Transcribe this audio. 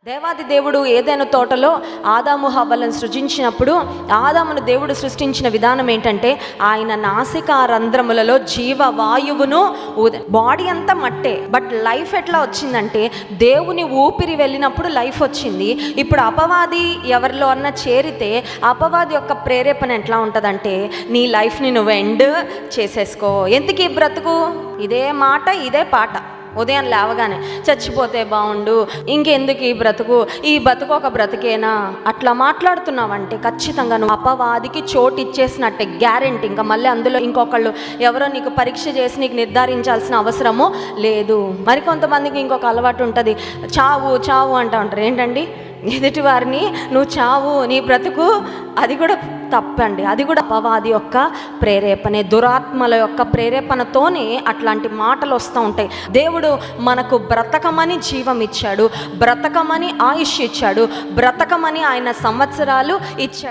దేవాది దేవుడు ఏదైనా తోటలో ఆదాము హవ్వలను సృజించినప్పుడు ఆదామును దేవుడు సృష్టించిన విధానం ఏంటంటే ఆయన నాసికా రంధ్రములలో జీవవాయువును బాడీ అంతా మట్టే, బట్ లైఫ్ ఎట్లా వచ్చిందంటే దేవుని ఊపిరి వెళ్ళినప్పుడు లైఫ్ వచ్చింది. ఇప్పుడు అపవాది ఎవరిలో అన్నా చేరితే అపవాది యొక్క ప్రేరేపణ ఎట్లా ఉంటుందంటే నీ లైఫ్ని నువ్వు ఎండ్ చేసేసుకో, ఎందుకు ఈ బ్రతుకు, ఇదే మాట ఇదే పాట, ఉదయం లేవగానే చచ్చిపోతే బాగుండు, ఇంకెందుకు ఈ బతుకు ఒక బ్రతికేనా, అట్లా మాట్లాడుతున్నావంటే ఖచ్చితంగా నువ్వు అపవాదికి చోటు ఇచ్చేసినట్టే, గ్యారెంటీ. ఇంకా మళ్ళీ అందులో ఇంకొకళ్ళు ఎవరో నీకు పరీక్ష చేసి నీకు నిర్ధారించాల్సిన అవసరము లేదు. మరికొంతమందికి ఇంకొక అలవాటు ఉంటుంది, చావు చావు అంటూ ఉంటారు. ఏంటండి, ఎదుటి వారిని నువ్వు చావు, నీ బ్రతుకు, అది కూడా తప్పండి. అది కూడా అపవాది యొక్క ప్రేరేపణే, దురాత్మల యొక్క ప్రేరేపణతోనే అట్లాంటి మాటలు వస్తూ ఉంటాయి. దేవుడు మనకు బ్రతకమని జీవం ఇచ్చాడు, బ్రతకమని ఆయుష్ ఇచ్చాడు, బ్రతకమని ఆయన సంవత్సరాలు ఇచ్చాడు.